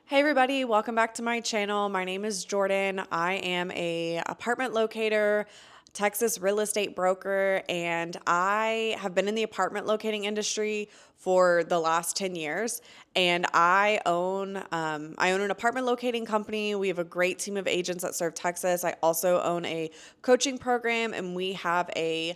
Hey everybody, welcome back to my channel. My name is Jordan. I am a apartment locator, Texas real estate broker, and I have been in the apartment locating industry for the last 10 years. And I own an apartment locating company. We have a great team of agents that serve Texas. I also own a coaching program, and we have a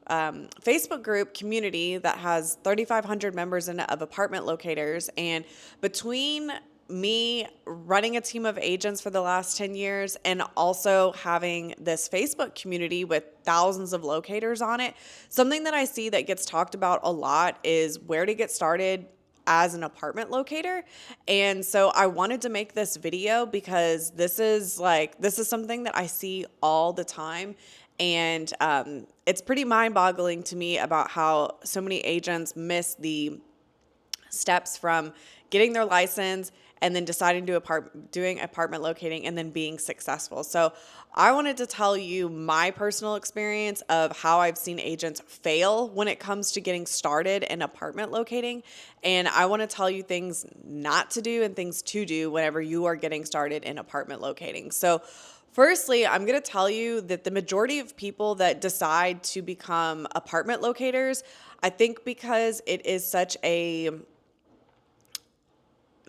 Facebook group community that has 3,500 members in it of apartment locators. And between me running a team of agents for the last 10 years and also having this Facebook community with thousands of locators on it, something that I see that gets talked about a lot is where to get started as an apartment locator. And so I wanted to make this video because this is something that I see all the time. And it's pretty mind boggling to me about how so many agents miss the steps from getting their license and then deciding to doing apartment locating and then being successful. So I wanted to tell you my personal experience of how I've seen agents fail when it comes to getting started in apartment locating. And I want to tell you things not to do and things to do whenever you are getting started in apartment locating. So firstly, I'm going to tell you that the majority of people that decide to become apartment locators, I think because it is such a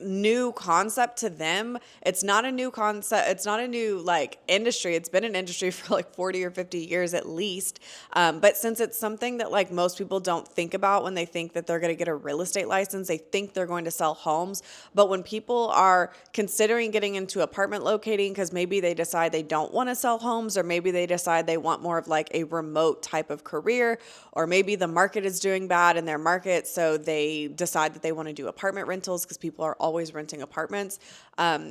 new concept to them. It's not a new concept. It's not a new industry. It's been an industry for like 40 or 50 years at least. But since it's something that like most people don't think about when they think that they're going to get a real estate license, they think they're going to sell homes. But when people are considering getting into apartment locating because maybe they decide they don't want to sell homes, or maybe they decide they want more of like a remote type of career, or maybe the market is doing bad in their market, so they decide that they want to do apartment rentals because people are always renting apartments.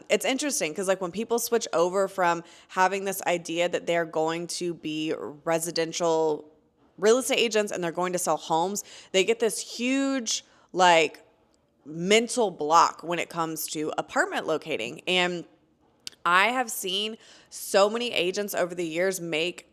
It's interesting because like when people switch over from having this idea that they're going to be residential real estate agents and they're going to sell homes, they get this huge like mental block when it comes to apartment locating. And I have seen so many agents over the years make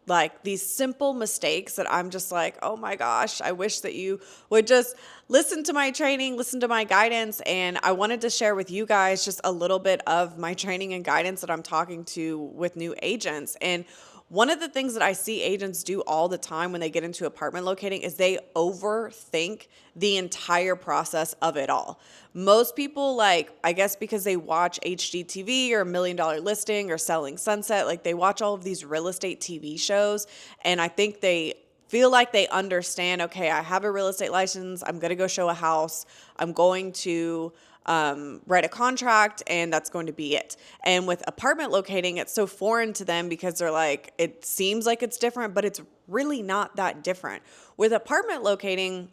like these simple mistakes that I'm just like, oh my gosh, I wish that you would just listen to my training, listen to my guidance. And I wanted to share with you guys just a little bit of my training and guidance that I'm talking to with new agents. And one of the things that I see agents do all the time when they get into apartment locating is they overthink the entire process of it all. Most people, like, I guess because they watch HGTV or $1 Million Listing or Selling Sunset, like they watch all of these real estate TV shows, and I think they feel like they understand, okay, I have a real estate license, I'm going to go show a house, I'm going to write a contract, and that's going to be it. And with apartment locating, it's so foreign to them because they're like, it seems like it's different, but it's really not that different. With apartment locating,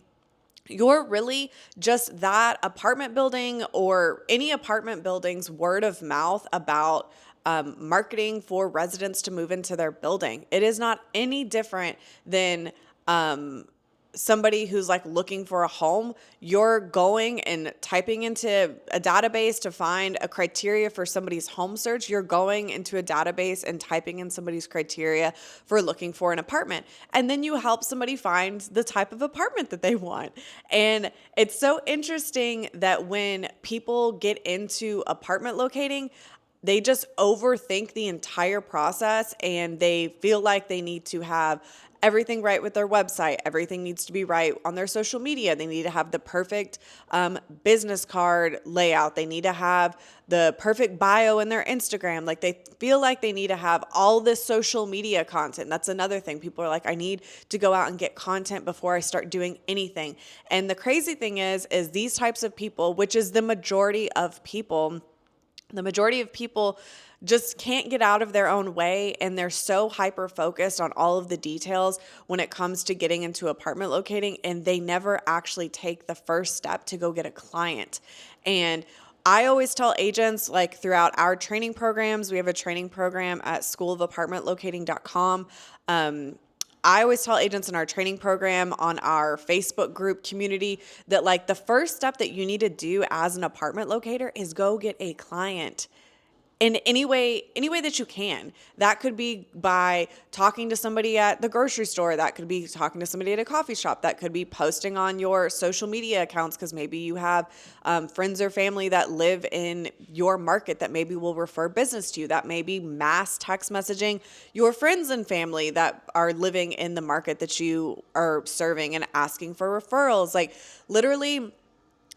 you're really just that apartment building or any apartment building's word of mouth about marketing for residents to move into their building. It is not any different than somebody who's like looking for a home. You're going and typing into a database to find a criteria for somebody's home search. You're going into a database and typing in somebody's criteria for looking for an apartment. And then you help somebody find the type of apartment that they want. And it's so interesting that when people get into apartment locating, they just overthink the entire process and they feel like they need to have everything right with their website. Everything needs to be right on their social media. They need to have the perfect business card layout. They need to have the perfect bio in their Instagram. Like they feel like they need to have all this social media content. That's another thing. People are like, I need to go out and get content before I start doing anything. And the crazy thing is these types of people, which is the majority of people, just can't get out of their own way, and they're so hyper focused on all of the details when it comes to getting into apartment locating, and they never actually take the first step to go get a client. And I always tell agents, like throughout our training programs, we have a training program at schoolofapartmentlocating.com. I always tell agents in our training program on our Facebook group community that like the first step that you need to do as an apartment locator is go get a client. in any way that you can. That could be by talking to somebody at the grocery store. That could be talking to somebody at a coffee shop. That could be posting on your social media accounts because maybe you have friends or family that live in your market that maybe will refer business to you. That may be mass text messaging your friends and family that are living in the market that you are serving and asking for referrals. Like literally,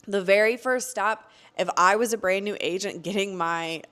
the very first step, if I was a brand new agent getting my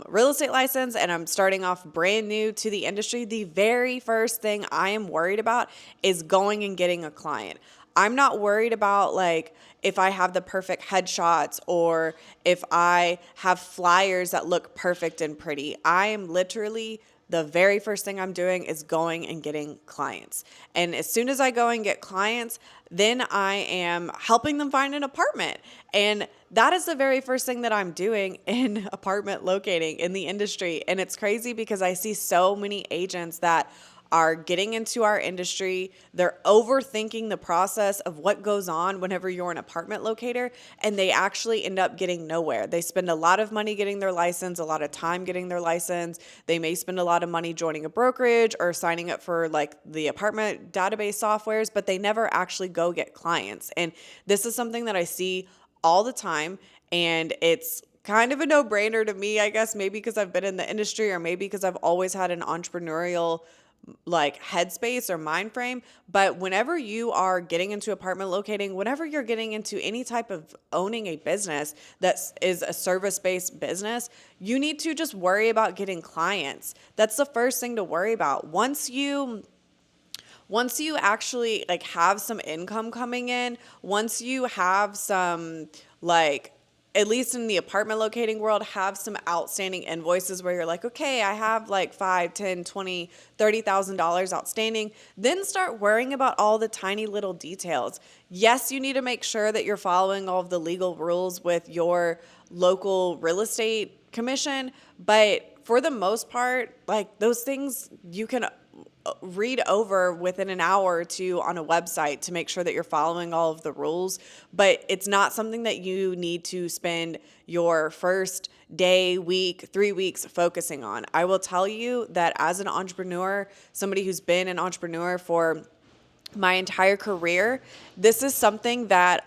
real estate license and I'm starting off brand new to the industry, the very first thing I am worried about is going and getting a client. I'm not worried about like if I have the perfect headshots or if I have flyers that look perfect and pretty. I am literally the very first thing I'm doing is going and getting clients. And as soon as I go and get clients, then I am helping them find an apartment. And that is the very first thing that I'm doing in apartment locating in the industry. And it's crazy because I see so many agents that are getting into our industry. They're overthinking the process of what goes on whenever you're an apartment locator, and they actually end up getting nowhere. They spend a lot of money getting their license, a lot of time getting their license. They may spend a lot of money joining a brokerage or signing up for like the apartment database softwares, but they never actually go get clients. And this is something that I see all the time, and it's kind of a no-brainer to me, I guess, maybe because I've been in the industry or maybe because I've always had an entrepreneurial like headspace or mind frame. But whenever you are getting into apartment locating, whenever you're getting into any type of owning a business that is a service-based business, you need to just worry about getting clients. That's the first thing to worry about. Once you actually like have some income coming in, once you have some like at least in the apartment locating world, have some outstanding invoices where you're like, okay, I have like 5, 10, 20, $30,000 outstanding, then start worrying about all the tiny little details. Yes, you need to make sure that you're following all of the legal rules with your local real estate commission, but for the most part, like those things you can read over within an hour or two on a website to make sure that you're following all of the rules. But it's not something that you need to spend your first day, week, 3 weeks focusing on. I will tell you that as an entrepreneur, somebody who's been an entrepreneur for my entire career, this is something that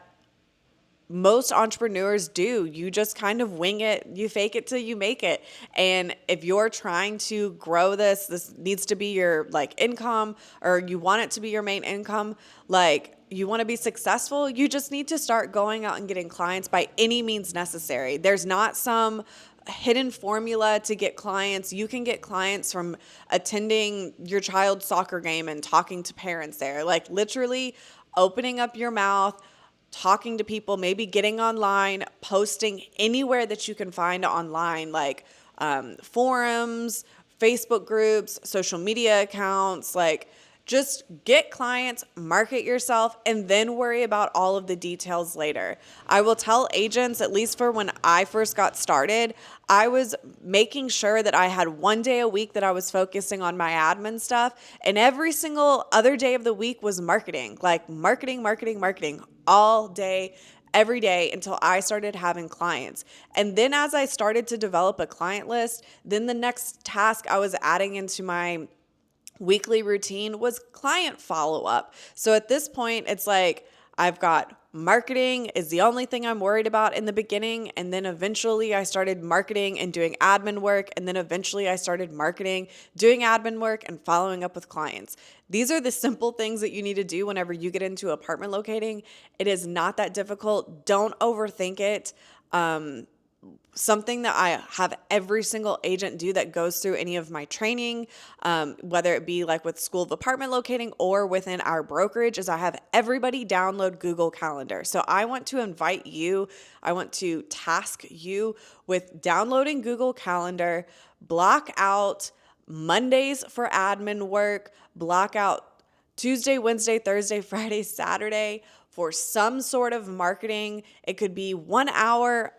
most entrepreneurs do. You just kind of wing it, you fake it till you make it. And if you're trying to grow this needs to be your like income, or you want it to be your main income, like you want to be successful, you just need to start going out and getting clients by any means necessary. There's not some hidden formula to get clients. You can get clients from attending your child's soccer game and talking to parents there. Like literally opening up your mouth, talking to people, maybe getting online, posting anywhere that you can find online, like forums, Facebook groups, social media accounts, like just get clients, market yourself, and then worry about all of the details later. I will tell agents, at least for when I first got started, I was making sure that I had one day a week that I was focusing on my admin stuff, and every single other day of the week was marketing, like marketing all day, every day until I started having clients. And then as I started to develop a client list, then the next task I was adding into my weekly routine was client follow-up. So at this point, it's like I've got marketing is the only thing I'm worried about in the beginning. And then eventually I started marketing and doing admin work. And then eventually I started marketing, doing admin work, and following up with clients. These are the simple things that you need to do whenever you get into apartment locating. It is not that difficult. Don't overthink it. Something that I have every single agent do that goes through any of my training, whether it be like with School of Apartment Locating or within our brokerage, is I have everybody download Google Calendar. So I want to task you with downloading Google Calendar, block out Mondays for admin work, block out Tuesday, Wednesday, Thursday, Friday, Saturday for some sort of marketing. It could be 1 hour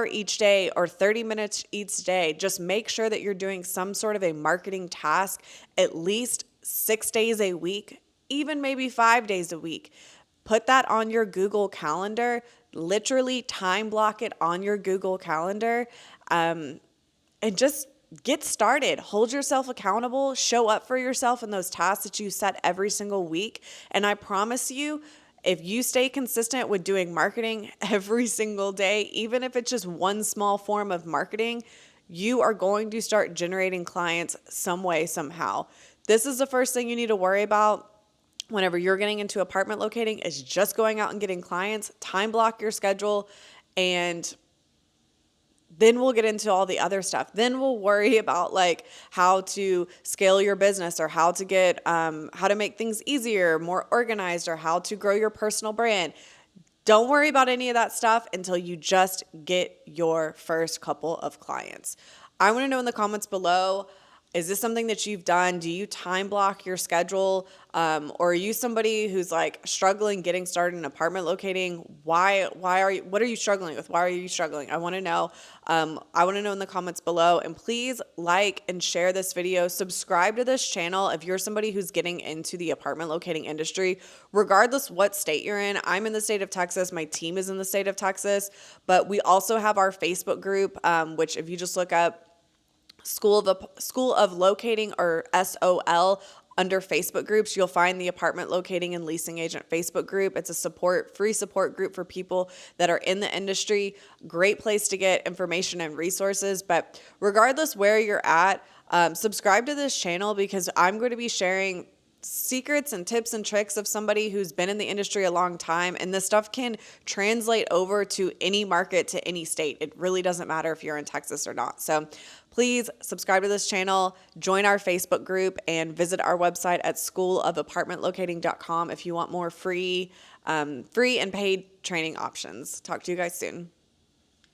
each day or 30 minutes each day. Just make sure that you're doing some sort of a marketing task at least 6 days a week, even maybe 5 days a week. Put that on your Google Calendar, literally time block it on your Google Calendar. just get started. Hold yourself accountable, show up for yourself in those tasks that you set every single week. And I promise you, if you stay consistent with doing marketing every single day, even if it's just one small form of marketing, you are going to start generating clients some way, somehow. This is the first thing you need to worry about whenever you're getting into apartment locating, is just going out and getting clients. Time block your schedule, and then we'll get into all the other stuff. Then we'll worry about like how to scale your business, or how to get how to make things easier, more organized, or how to grow your personal brand. Don't worry about any of that stuff until you just get your first couple of clients. I want to know in the comments below, is this something that you've done? Do you time block your schedule? Or are you somebody who's like struggling getting started in apartment locating? What are you struggling with? Why are you struggling? I want to know. I want to know in the comments below, and please like and share this video. Subscribe to this channel if you're somebody who's getting into the apartment locating industry, regardless what state you're in. I'm in the state of Texas. My team is in the state of Texas, but we also have our Facebook group, which if you just look up School of Locating, or SOL, under Facebook groups, you'll find the Apartment Locating and Leasing Agent Facebook group. It's a free support group for people that are in the industry. Great place to get information and resources. But regardless where you're at, subscribe to this channel, because I'm going to be sharing secrets and tips and tricks of somebody who's been in the industry a long time, and this stuff can translate over to any market, to any state. It really doesn't matter if you're in Texas or not. So please subscribe to this channel, join our Facebook group, and visit our website at schoolofapartmentlocating.com if you want more free and paid training options. Talk to you guys soon.